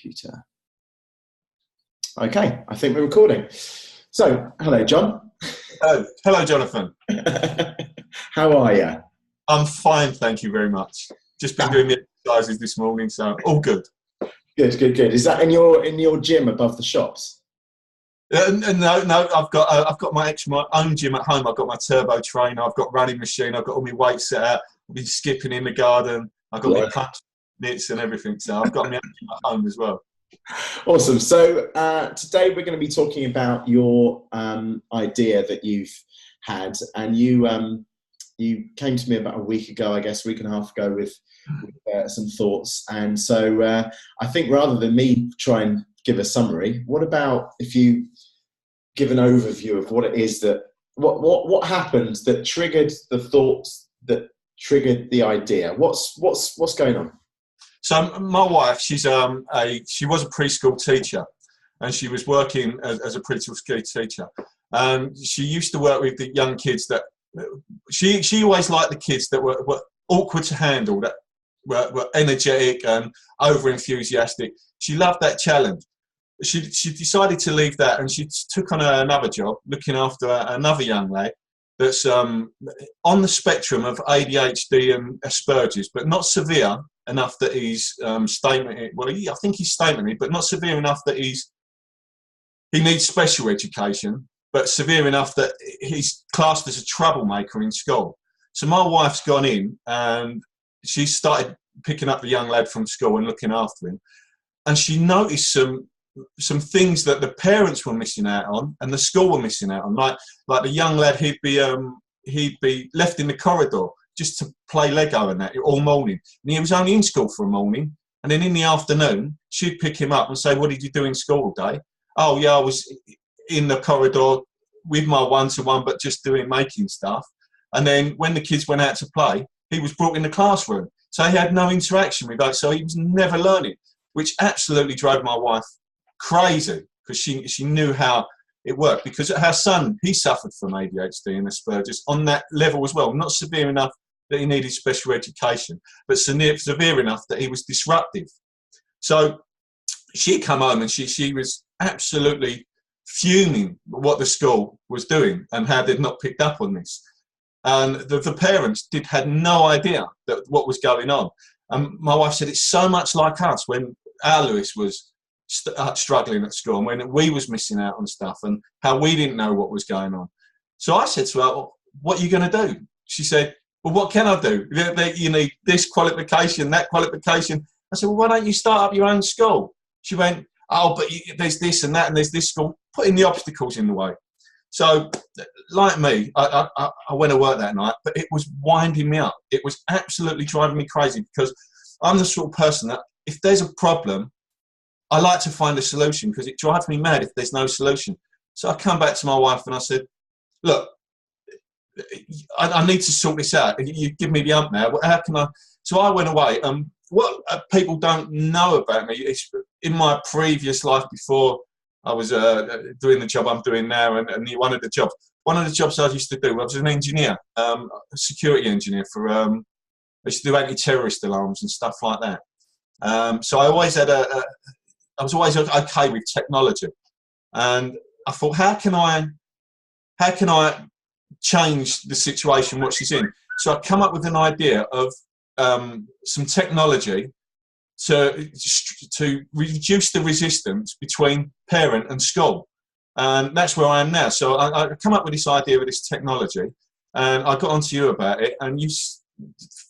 computer. Okay, I think we're recording. So, hello, John. Hello, Jonathan. How are you? I'm fine, thank you very much. Just been doing the exercises this morning, so all good. Good. Is that in your gym above the shops? No. I've got my own gym at home. I've got my turbo trainer. I've got running machine. I've got all my weights set out. I've been skipping in the garden. I've got my punch knits and everything. So I've got my own gym at home as well. Awesome. So today we're going to be talking about your idea that you've had, and you came to me about a week ago, I guess, a week and a half ago, with some thoughts. And so I think rather than me try and give a summary, what about if you give an overview of what it is that what happened that triggered the thoughts that triggered the idea? What's going on? So my wife, she was a preschool teacher, and she was working as a preschool teacher. She used to work with the young kids that she always liked the kids that were awkward to handle, that were energetic and over enthusiastic. She loved that challenge. She decided to leave that, and she took on another job looking after another young lad that's on the spectrum of ADHD and Asperger's, but not severe enough that he's statement. Well, I think he's statement, but not severe enough that he needs special education, but severe enough that he's classed as a troublemaker in school. So my wife's gone in and she started picking up the young lad from school and looking after him, and she noticed some things that the parents were missing out on and the school were missing out on. Like the young lad, he'd be left in the corridor just to play Lego and that all morning. And he was only in school for a morning. And then in the afternoon, she'd pick him up and say, "What did you do in school all day?" "Oh, yeah, I was in the corridor with my one-to-one, but just making stuff." And then when the kids went out to play, he was brought in the classroom. So he had no interaction with us. So he was never learning, which absolutely drove my wife crazy, because she knew how it worked. Because her son, he suffered from ADHD and Asperger's on that level as well. Not severe enough that he needed special education, but severe enough that he was disruptive. So she come home and she was absolutely fuming what the school was doing and how they'd not picked up on this. And the parents had no idea what was going on. And my wife said, it's so much like us when our Lewis was struggling at school and when we was missing out on stuff and how we didn't know what was going on. So I said to her, "Well, what are you going to do?" She said, "Well, what can I do? You need this qualification, that qualification." I said, "Well, why don't you start up your own school?" She went, "Oh, but there's this and that and there's this school," putting the obstacles in the way. So like me, I went to work that night, but it was winding me up. It was absolutely driving me crazy, because I'm the sort of person that if there's a problem, I like to find a solution, because it drives me mad if there's no solution. So I come back to my wife and I said, "Look, I need to sort this out. You give me the ump now. How can I?" So I went away. What people don't know about me is in my previous life, before I was doing the job I'm doing now, and one of the jobs I used to do, I was an engineer, a security engineer for. I used to do anti-terrorist alarms and stuff like that. So I always had I was always okay with technology, and I thought, how can I change the situation what she's in? So I come up with an idea of some technology to reduce the resistance between parent and school, and that's where I am now. So I come up with this idea of this technology, and I got onto you about it, and you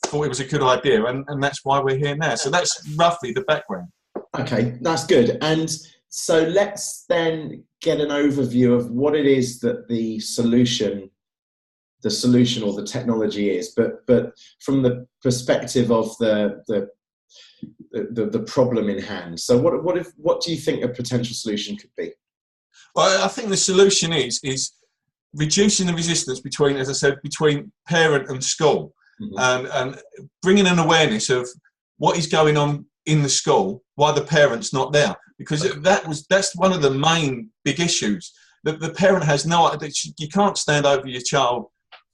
thought it was a good idea, and that's why we're here now. So that's roughly the background. Okay, that's good. And so let's then get an overview of what it is that the solution or the technology is, but from the perspective of the problem in hand. So what do you think a potential solution could be? Well, I think the solution is reducing the resistance between, as I said, between parent and school, and bringing an awareness of what is going on in the school, why the parent's not there, because that's one of the main big issues. The parent has no idea. You can't stand over your child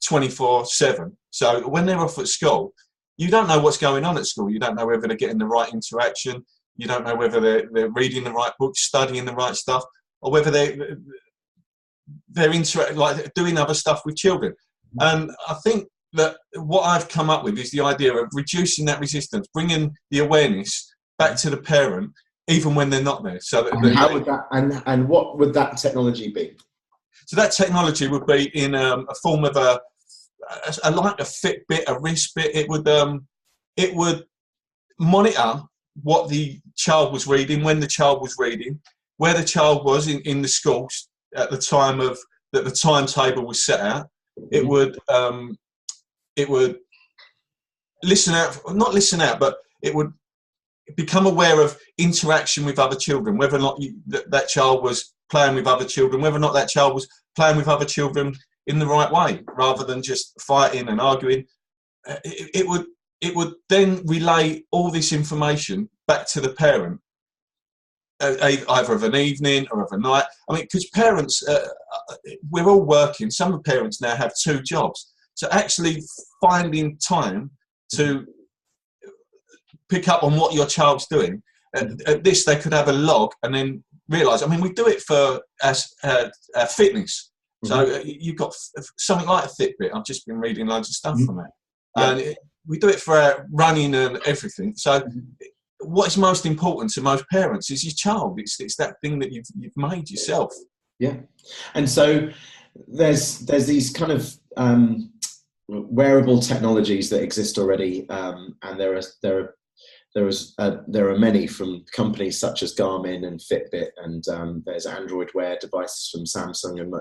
24/7. So when they're off at school, you don't know what's going on at school. You don't know whether they're getting the right interaction. You don't know whether they're reading the right books, studying the right stuff, or whether they're like doing other stuff with children. And I think that what I've come up with is the idea of reducing that resistance, bringing the awareness back to the parent, even when they're not there. So how would that, and what would that technology be? So that technology would be in a form of like a Fitbit, a wristbit. It would monitor what the child was reading, when the child was reading, where the child was in the schools at the time that the timetable was set out. It would listen out, not listen out, but it would become aware of interaction with other children, whether or not that child was playing with other children, whether or not that child was playing with other children in the right way, rather than just fighting and arguing. It would then relay all this information back to the parent, either of an evening or of a night. I mean, because parents, we're all working. Some of the parents now have 2 jobs. So actually finding time to pick up on what your child's doing, at this they could have a log and then realise. I mean, we do it for fitness. So you've got something like a Fitbit. I've just been reading loads of stuff from it. And we do it for running and everything. So what is most important to most parents is your child. It's that thing that you've made yourself. Yeah. And so there's these kind of wearable technologies that exist already, and there are many from companies such as Garmin and Fitbit, and there's Android Wear devices from Samsung and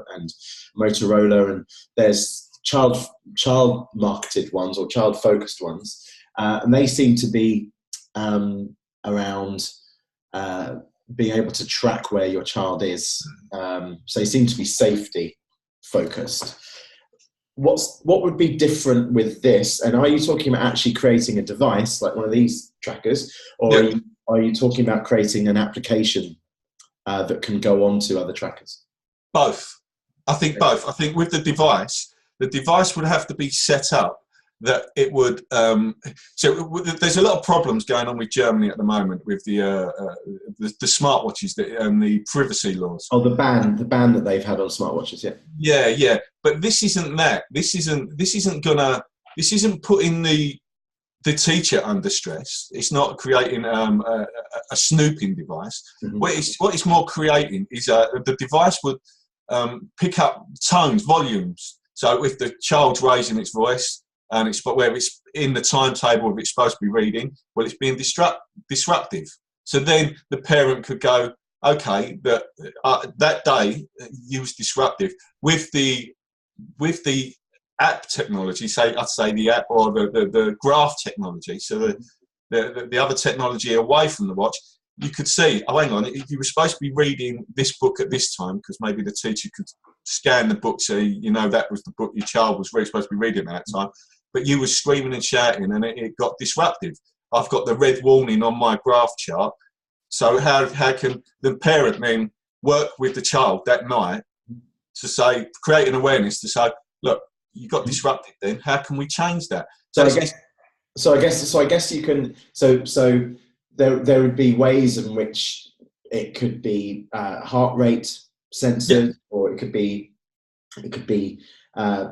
Motorola, and there's child marketed ones or child focused ones, and they seem to be around being able to track where your child is. So they seem to be safety focused. What would be different with this? And are you talking about actually creating a device like one of these trackers, or are you talking about creating an application that can go on to other trackers? Both. I think both. I think with the device would have to be set up that it would. So there's a lot of problems going on with Germany at the moment with the smartwatches and the privacy laws. Oh, the ban that they've had on smartwatches. Yeah. But this isn't that. This isn't putting the teacher under stress. It's not creating a snooping device. What it's more creating is the device would pick up tones, volumes. So if the child's raising its voice and where it's in the timetable it's supposed to be reading, well, it's being disruptive. So then the parent could go, okay, that day you was disruptive with the app technology. I'd say the app or the graph technology. So the other technology away from the watch, you could see, oh, hang on, you were supposed to be reading this book at this time, because maybe the teacher could scan the book, so that was the book your child was really supposed to be reading at that time. But you were screaming and shouting, and it got disruptive. I've got the red warning on my graph chart. So how can the parent then work with the child that night to create an awareness to say, look, you got disrupted then, how can we change that? So I guess you can, so there would be ways in which it could be heart rate censored, or it could be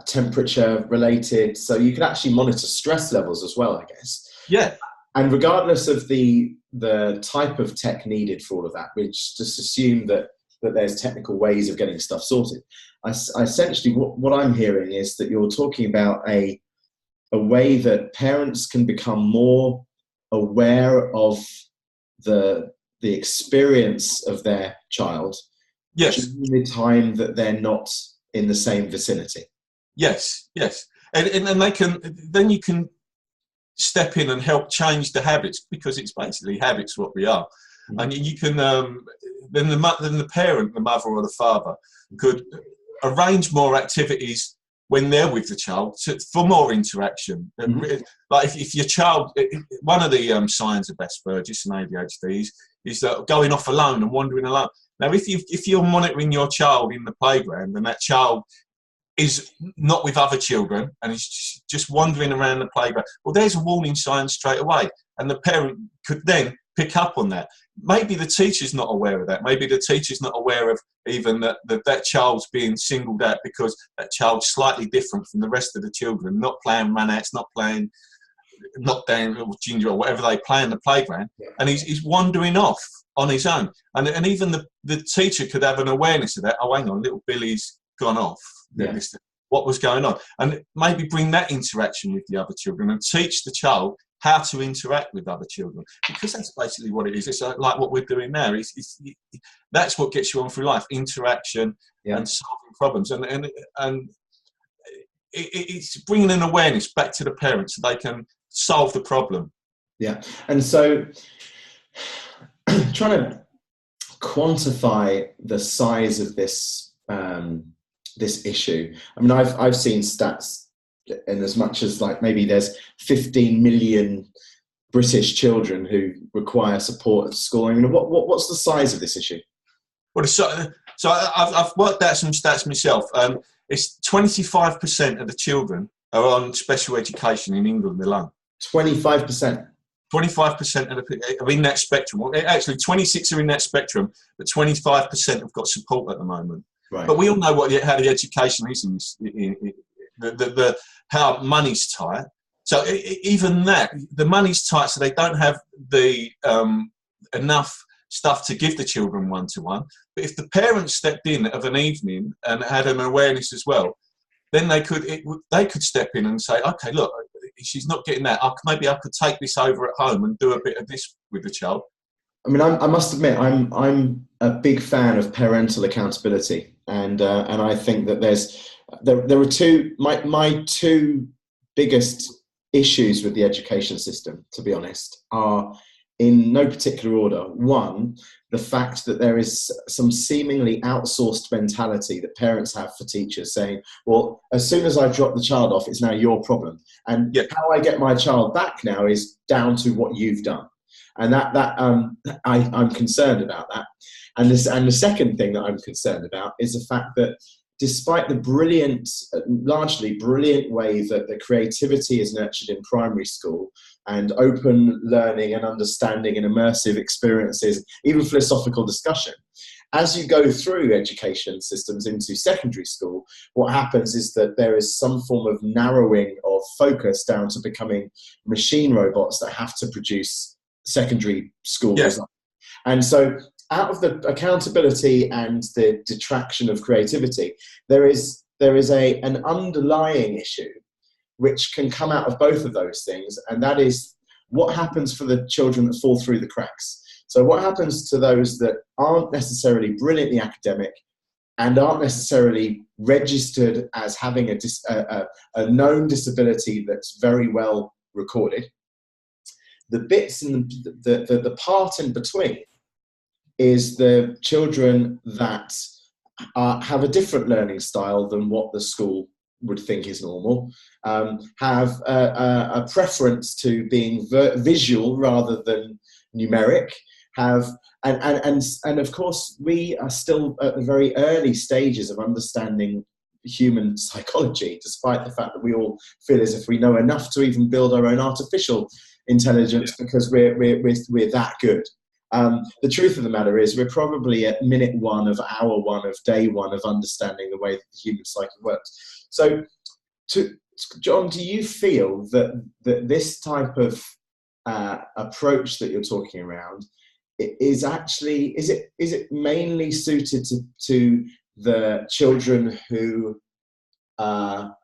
temperature related. So you could actually monitor stress levels as well, I guess. Yeah. And regardless of the type of tech needed for all of that, we just assume that there's technical ways of getting stuff sorted. I essentially, what I'm hearing is that you're talking about a way that parents can become more aware of the experience of their child during the time that they're not in the same vicinity. Yes. And then you can step in and help change the habits, because it's basically habits what we are. And you can then the parent, the mother or the father, could arrange more activities when they're with the child for more interaction. Like if your child, one of the signs of Asperger's and ADHD is that going off alone and wandering alone. Now, if you're monitoring your child in the playground and that child is not with other children and is just wandering around the playground, well, there's a warning sign straight away, and the parent could then pick up on that. Maybe the teacher's not aware of that. Maybe the teacher's not aware of even that child's being singled out because that child's slightly different from the rest of the children, not playing run-outs, not playing knockdown or ginger or whatever they play in the playground, and he's wandering off on his own. And even the teacher could have an awareness of that. Oh, hang on, little Billy's gone off. What was going on? And maybe bring that interaction with the other children and teach the child how to interact with other children, because that's basically what it is. It's like what we're doing now. That's what gets you on through life: interaction and solving problems. And it's bringing an awareness back to the parents so they can solve the problem. Yeah, and so trying to quantify the size of this this issue. I mean, I've seen stats. And as much as like maybe there's 15 million British children who require support at school. I mean, what's the size of this issue? Well, so I've worked out some stats myself. It's 25% of the children are on special education in England alone. 25%. 25% are in that spectrum. Well, actually, 26 are in that spectrum, but 25% have got support at the moment. Right. But we all know how the education is in this. How money's tight. So even that, the money's tight, so they don't have the enough stuff to give the children one-to-one. But if the parents stepped in of an evening and had an awareness as well, then they could step in and say, okay, look, she's not getting that. Maybe I could take this over at home and do a bit of this with the child. I mean, I must admit, I'm a big fan of parental accountability, and I think that there are my two biggest issues with the education system, to be honest, are in no particular order. One, the fact that there is some seemingly outsourced mentality that parents have for teachers, saying, well, as soon as I drop the child off, it's now your problem. And how I get my child back now is down to what you've done. And I'm concerned about that. And the second thing that I'm concerned about is the fact that despite the largely brilliant way that the creativity is nurtured in primary school, and open learning and understanding and immersive experiences, even philosophical discussion, as you go through education systems into secondary school, what happens is that there is some form of narrowing of focus down to becoming machine robots that have to produce secondary school results. And so out of the accountability and the detraction of creativity, there is an underlying issue which can come out of both of those things, and that is what happens for the children that fall through the cracks. So what happens to those that aren't necessarily brilliantly academic and aren't necessarily registered as having a known disability that's very well recorded? The bits and the part in between is the children that have a different learning style than what the school would think is normal, have a preference to being visual rather than numeric, and of course we are still at the very early stages of understanding human psychology, despite the fact that we all feel as if we know enough to even build our own artificial intelligence because we're that good. The truth of the matter is we're probably at minute one of hour one of day one of understanding the way that the human psyche works. So, John, do you feel that this type of approach that you're talking around is it mainly suited to the children who are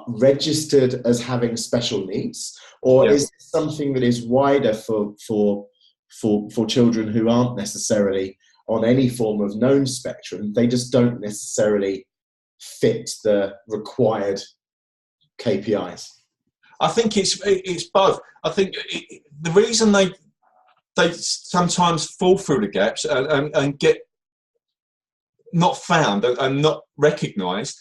registered as having special needs, or is it something that is wider for children who aren't necessarily on any form of known spectrum? They just don't necessarily fit the required KPIs. I think it's both. I think the reason they sometimes fall through the gaps and get not found and not recognised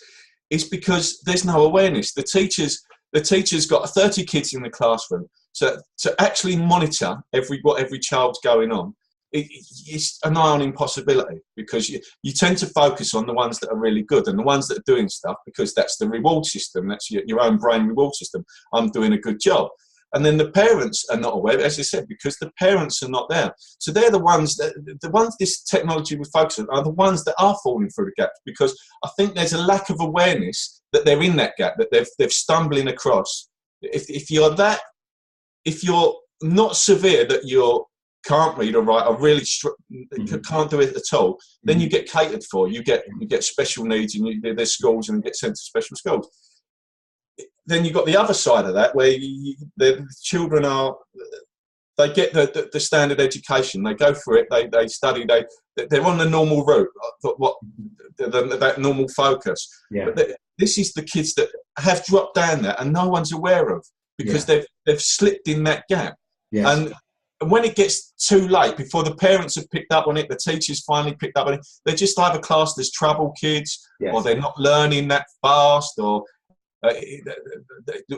is because there's no awareness. The teacher's got 30 kids in the classroom, so to actually monitor what every child's going on, it's a nigh on impossibility, because you tend to focus on the ones that are really good and the ones that are doing stuff, because that's the reward system, that's your own brain reward system. I'm doing a good job. And then the parents are not aware, as I said, because the parents are not there. So they're the ones this technology we focus on are the ones that are falling through the gaps, because I think there's a lack of awareness that they're in that gap, that they're stumbling across. If you're not severe, that you can't read or write, or really can't do it at all, then you get catered for. You get special needs, and there's schools, and you get sent to special schools. Then you've got the other side of that, where the children they get the standard education, they go through it, they study, they're on the normal route, that normal focus. Yeah. But this is the kids that have dropped down there, and no one's aware of, because they've slipped in that gap. Yes. And when it gets too late, before the parents have picked up on it, the teachers finally picked up on it, they're just either classed as trouble kids, or they're not learning that fast, or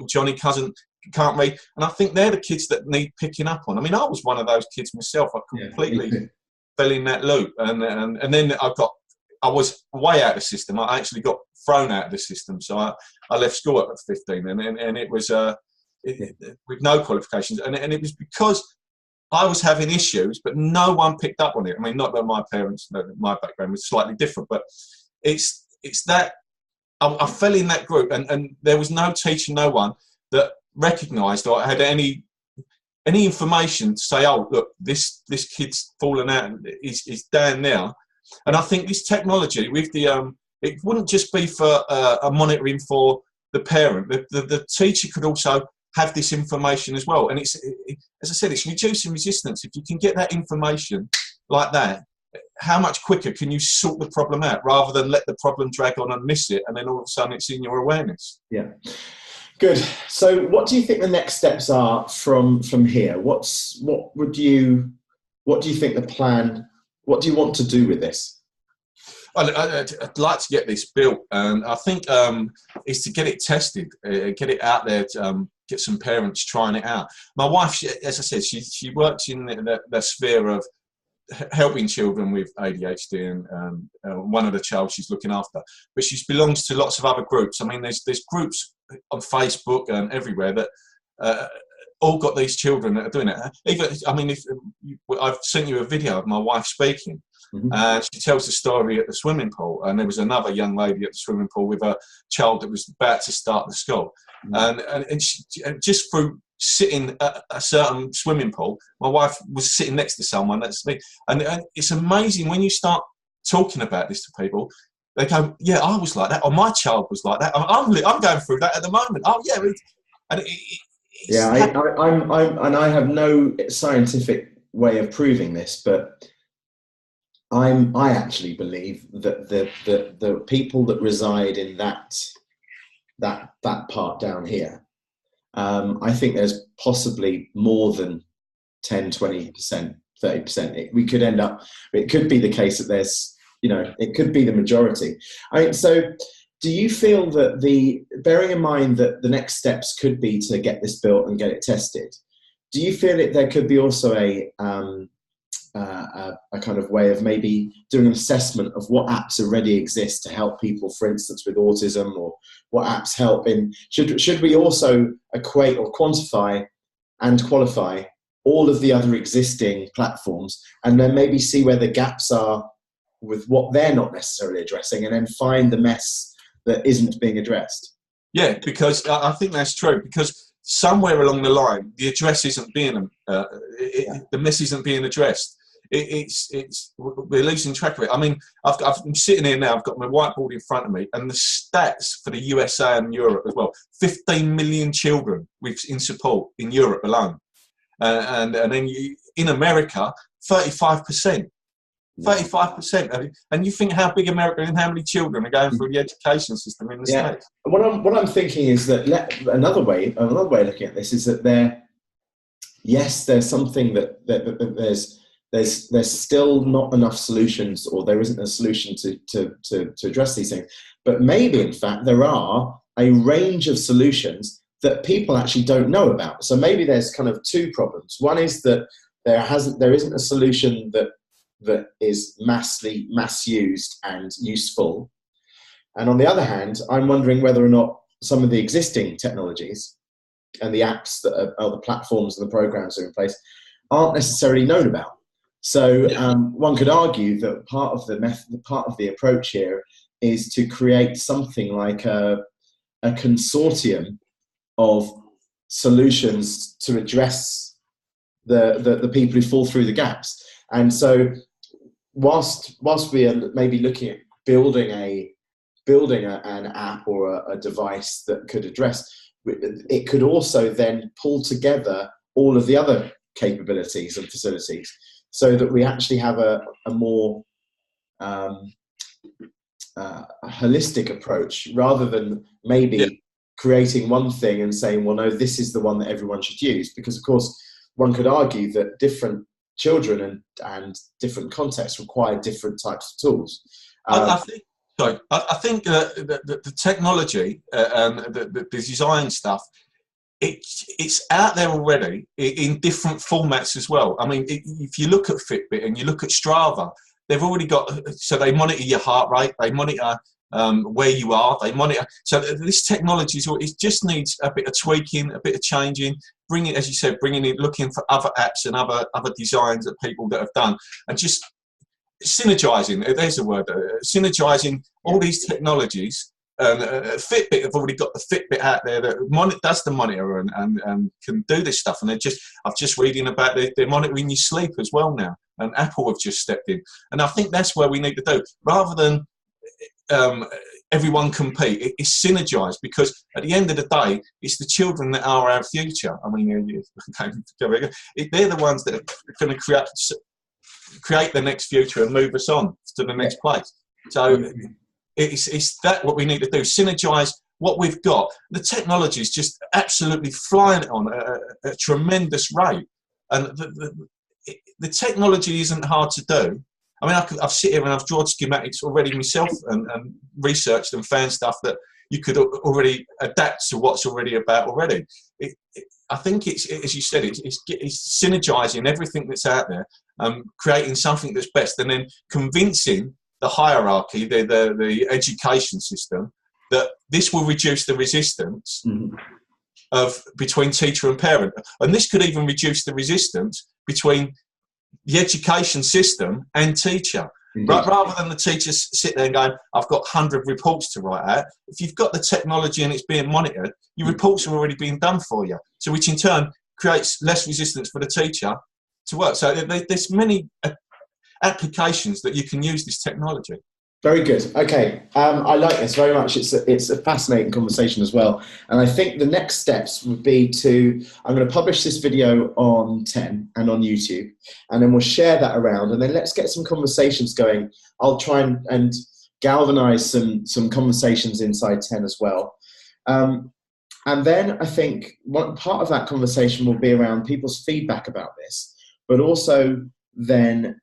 Johnny cousin can't read. And I think they're the kids that need picking up on. I mean, I was one of those kids myself. I completely fell in that loop, and then I was way out of the system. I actually got thrown out of the system, so I left school at 15, and it was with no qualifications, and it was because I was having issues, but no one picked up on it. I mean, not that my parents, my background was slightly different, but it's that I fell in that group, and there was no teacher, no one that recognised or had any information to say, oh, look, this kid's fallen out and is down now. And I think this technology with it wouldn't just be for a monitoring for the parent. The teacher could also have this information as well. And as I said, it's reducing resistance. If you can get that information like that, how much quicker can you sort the problem out, rather than let the problem drag on and miss it, and then all of a sudden it's in your awareness? Yeah. Good. So what do you think the next steps are from here? What do you think the plan, what do you want to do with this? I'd like to get this built, and I think is to get it tested, get it out there, get some parents trying it out. My wife, as I said, she works in the sphere of helping children with ADHD, and one of the child she's looking after. But she belongs to lots of other groups. I mean, there's groups on Facebook and everywhere that all got these children that are doing it. Even, I mean, I've sent you a video of my wife speaking. She tells the story at the swimming pool, and there was another young lady at the swimming pool with a child that was about to start the school, and she, just through sitting at a certain swimming pool, my wife was sitting next to someone that's me, and it's amazing when you start talking about this to people. They go, yeah, I was like that, or my child was like that. I'm going through that at the moment. Oh yeah, I have no scientific way of proving this, but I actually believe that the people that reside in that part down here, I think there's possibly more than 10, 20%, 30%. We could end up, it could be the case that there's, it could be the majority. I mean, so do you feel that bearing in mind that the next steps could be to get this built and get it tested, do you feel that there could be also a kind of way of maybe doing an assessment of what apps already exist to help people, for instance, with autism, or what apps help in, should we also equate or quantify and qualify all of the other existing platforms, and then maybe see where the gaps are with what they're not necessarily addressing, and then find the mess that isn't being addressed? Yeah, because I think that's true, because somewhere along the line, the address isn't being, the mess isn't being addressed. We're losing track of it. I mean, I'm sitting here now, I've got my whiteboard in front of me, and the stats for the USA and Europe as well. 15 million children in support in Europe alone. And then in America, 35%. 35%. And you think how big America is and how many children are going through the education system in the States. What I'm thinking is that another way of looking at this is that there's something that there's still not enough solutions, or there isn't a solution to address these things. But maybe, in fact, there are a range of solutions that people actually don't know about. So maybe there's kind of two problems. One is that there isn't a solution that is mass used and useful. And on the other hand, I'm wondering whether or not some of the existing technologies the apps that are the platforms and the programs that are in place aren't necessarily known about. So one could argue that part of the method, part of the approach here is to create something like a consortium of solutions to address the people who fall through the gaps. And so whilst we are maybe looking at building an app or a device that could address, it could also then pull together all of the other capabilities and facilities, so that we actually have a more holistic approach, rather than maybe creating one thing and saying, well, no, this is the one that everyone should use. Because of course, one could argue that different children and different contexts require different types of tools. I think the technology and the design stuff, it's out there already in different formats as well. I mean, if you look at Fitbit and you look at Strava, they've already got, so they monitor your heart rate, they monitor where you are, they monitor. So this technology it just needs a bit of tweaking, a bit of changing, bringing, as you said, bringing in, looking for other apps and other designs that people that have done, and just synergizing. There's a word, synergizing all these technologies. Fitbit have already got the Fitbit out there that does the monitor and can do this stuff. And I'm just reading about they're monitoring your sleep as well now. And Apple have just stepped in. And I think that's where we need to do, rather than everyone compete. It's synergized, because at the end of the day, it's the children that are our future. I mean, they're the ones that are going to create the next future and move us on to the next place. So it's that what we need to do, synergize what we've got. The technology is just absolutely flying on a tremendous rate, and the technology isn't hard to do. I mean, I've sit here and I've drawn schematics already myself and researched and found stuff that you could already adapt to what's already about already. I think it's, as you said, it's synergizing everything that's out there, creating something that's best, and then convincing the hierarchy, the education system, that this will reduce the resistance between teacher and parent. And this could even reduce the resistance between the education system and teacher. Rather than the teachers sit there and going, I've got 100 reports to write out. If you've got the technology and it's being monitored, your reports are already being done for you. So which in turn creates less resistance for the teacher to work. So there's many applications that you can use this technology. Very good. Okay, I like this very much. It's a fascinating conversation as well. And I think the next steps would be I'm going to publish this video on 10 and on YouTube, and then we'll share that around, and then let's get some conversations going. I'll try and galvanize some conversations inside 10 as well. And then I think one part of that conversation will be around people's feedback about this, but also then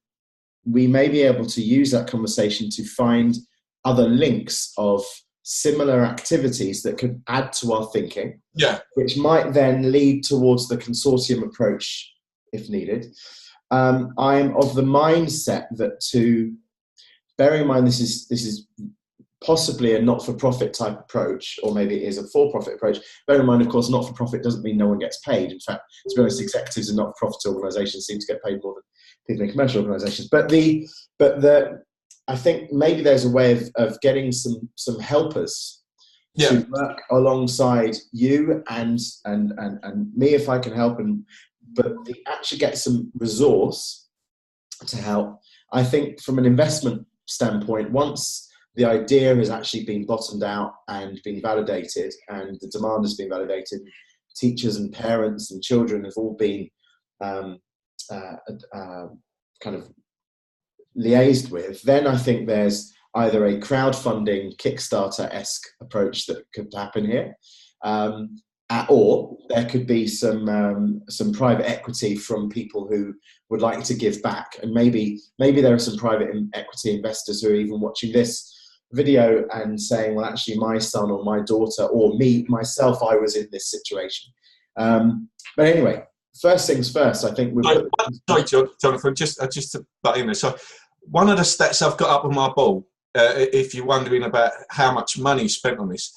we may be able to use that conversation to find other links of similar activities that could add to our thinking, which might then lead towards the consortium approach if needed. I'm of the mindset that, bearing in mind this is possibly a not-for-profit type approach, or maybe it is a for-profit approach. Bear in mind, of course, not-for-profit doesn't mean no one gets paid. In fact, to be honest, executives in not-for-profit organisations seem to get paid more than people in commercial organisations. But I think maybe there's a way of getting some helpers to work alongside you and me if I can help, but actually get some resource to help. I think from an investment standpoint, once the idea has actually been bottomed out and been validated, and the demand has been validated, teachers and parents and children have all been kind of liaised with, then I think there's either a crowdfunding Kickstarter-esque approach that could happen here, or there could be some private equity from people who would like to give back, and maybe there are some private equity investors who are even watching this video and saying, well, actually my son or my daughter or myself, I was in this situation. But anyway, first things first, I think sorry, Jonathan, just to butt in there. So one of the stats I've got up on my ball, if you're wondering about how much money is spent on this,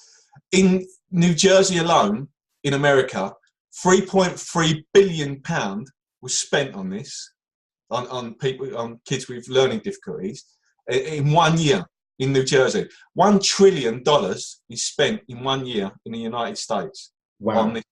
in New Jersey alone, in America, £3.3 billion was spent on this, on kids with learning difficulties, in 1 year in New Jersey. $1 trillion is spent in 1 year in the United States. Wow. On this.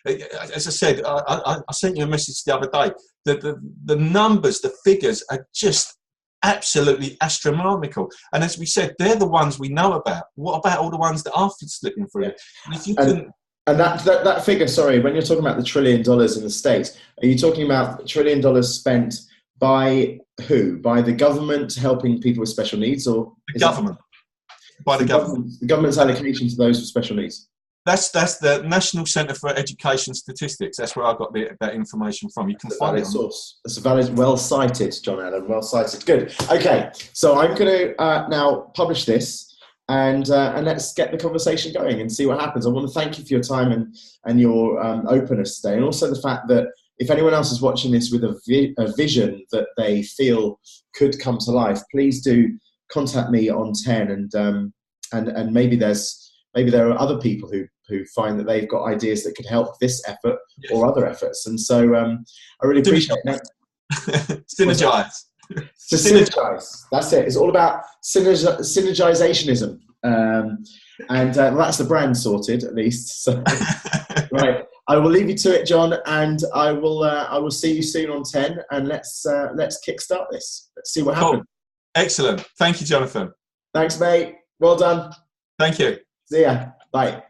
As I said, I sent you a message the other day. The numbers, the figures are just absolutely astronomical. And as we said, they're the ones we know about. What about all the ones that are slipping through? Yeah. And if you couldn't. And that figure, sorry, when you're talking about the $1 trillion in the States, are you talking about $1 trillion spent by who? By the government helping people with special needs, or the government? By the government. The government's allocation to those with special needs. That's the National Centre for Education Statistics. That's where I got that information from. You can find it. Source. That's a valid, well cited, John Allen. Well cited. Good. Okay, so I'm going to now publish this, and let's get the conversation going and see what happens. I want to thank you for your time and your openness today, and also the fact that if anyone else is watching this with a vision that they feel could come to life, please do contact me on 10, and maybe there are other people who find that they've got ideas that could help this effort or other efforts. And so I really appreciate that. Synergize. Synergize. That's it. It's all about synergizationism. And that's the brand sorted, at least. So, right. I will leave you to it, John, and I will see you soon on 10, and let's kickstart this. Let's see what happens. Excellent. Thank you, Jonathan. Thanks, mate. Well done. Thank you. See ya. Bye.